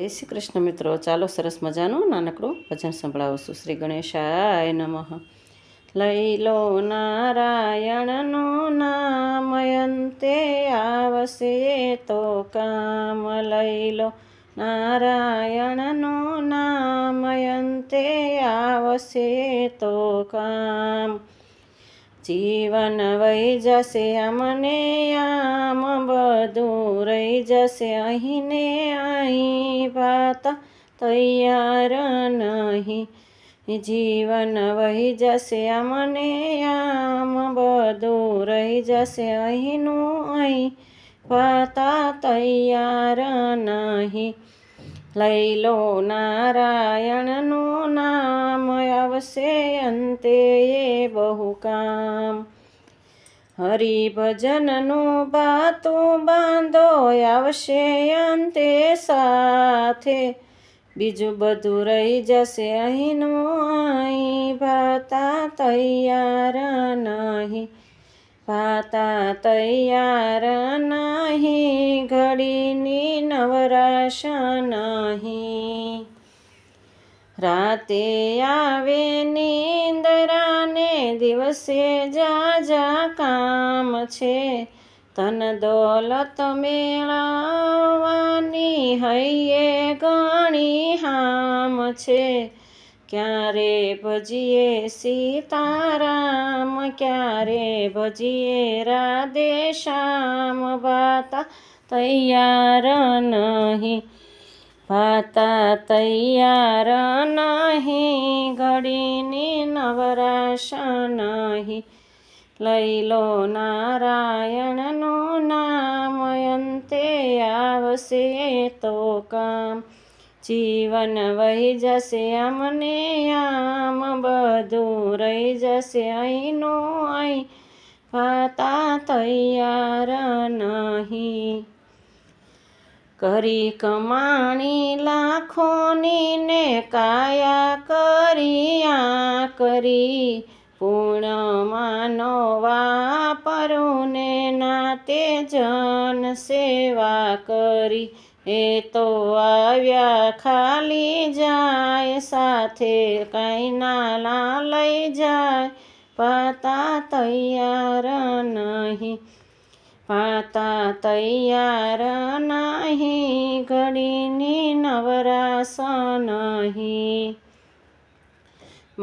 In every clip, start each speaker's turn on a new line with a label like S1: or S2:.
S1: જય શ્રી કૃષ્ણ મિત્રો, ચાલો સરસ મજાનું નાનકડું ભજન સંભળાવું છું. શ્રી ગણેશાય નમઃ. લઈ લો નારાયણનું નામ, અંતે આવશે તો કામ. લઈ લો નારાયણનું નામ, અંતે આવશે તો કામ. જીવન વહી જશે અમને આમ, બધું રહી જશે અહીં ને અહીં, ભાત તૈયાર નહીં. જીવન વહી જશે અમને આમ, બધું રહી જશે અહીંનું અહીં, ભાતા તૈયાર નહીં. લઈ લો નારાયણનું નામ, આવશે અંતે એ બહુ કામ. હરિભજનનું બાતું બાંધો, આવશે અંતે સાથે. બીજું બધું રહી જશે અહીંનું અહીં, ભાતા તૈયાર નહીં. ભાતા તૈયાર નહીં, ઘડીની નવરાશ નહીં. રાતે આવે નિંદરાને, દિવસે જાજા કામ છે. ધન દોલત મેળવવાની હૈયે ઘણી હામ છે. ક્યારે ભજીએ સીતારામ, ક્યારે ભજીએ રાધે શ્યામ. ભાતા તૈયાર નહીં, ભાતા તૈયાર નહીં, ઘડીની નવરાશ નહીં. લઈ લો નારાયણનું નામ, અંતે આવશે તો કામ. જીવન વહી જશે અમને આમ, બધું રહી જશે અહીંનું અહીં, ભાતા તૈયાર નહીં. કરી કમાણી લાખોની ને, કાયા કરી આ કરી. પૂર્ણમાનો વાપરું ને, નાતે જન સેવા કરી. એ તો આવ્યા ખાલી જાય, સાથે કાંઈ ના લઈ જાય. ભાતા તૈયાર નહીં, ભાતા તૈયાર નહીં, ઘડીની નવરાશ નહીં.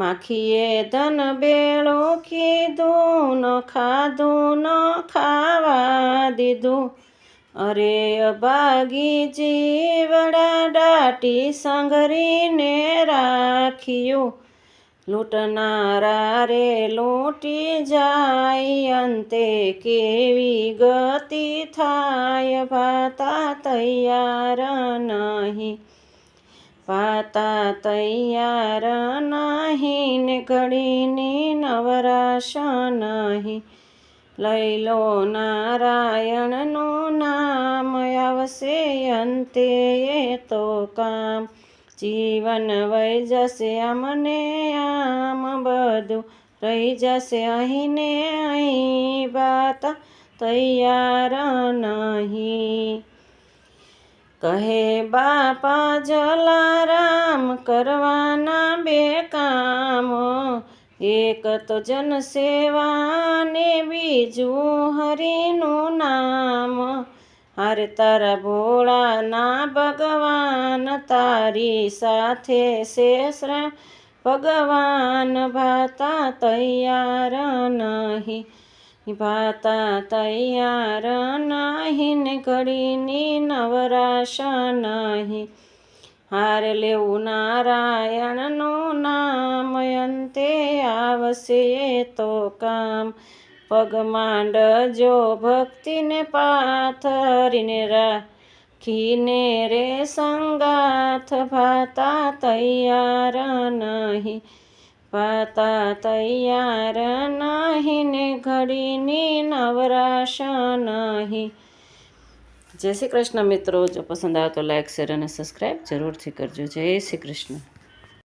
S1: માખીએ ધન બેળું કીધું, ન ખાધું ન ખાવા દીધું. અરે અભાગી જીવડા, દાટી સંઘરીને રાખ્યું. લૂંટનારા રે લૂંટી જાય, અંતે કેવી ગતિ થાય. ભાતા તૈયાર નહીં, ભાતા તૈયાર નહીં, ને ઘડીની નવરાશ નહીં. લઈ લો નારાયણનું નામ, આવશે અંતે એ તો કામ. જીવન વહી જશે અમને આમ, બધું રહી જશે અહીં ને અહીં, ભાતા તૈયાર નહીં. કહે બાપા જલારામ, કરવાના બે કામ. એક તો જન સેવા ને, બીજું હરિનું નામ. હારે તારા ભોળા ના ભગવાન, તારી સાથે શેષ ભગવાન. ભાતા તૈયાર નહીં, ભાતા તૈયાર નહીં, ને ઘડીની નવરાશ નહીં. હાર લેવું નારાયણનું નામ, અંતે આવશે તો કામ. પગ માંડજો ભક્તિને પાથરીને, રાખીને રે સંગાથ. ભાતા તૈયાર નહીં, ભાતા તૈયાર નહીં, ને ઘડીની નવરાશ નહીં. જય શ્રી કૃષ્ણ મિત્રો, જો પસંદ આવે તો લાઈક શેર અને સબસ્ક્રાઈબ જરૂરથી કરજો. જય શ્રી કૃષ્ણ.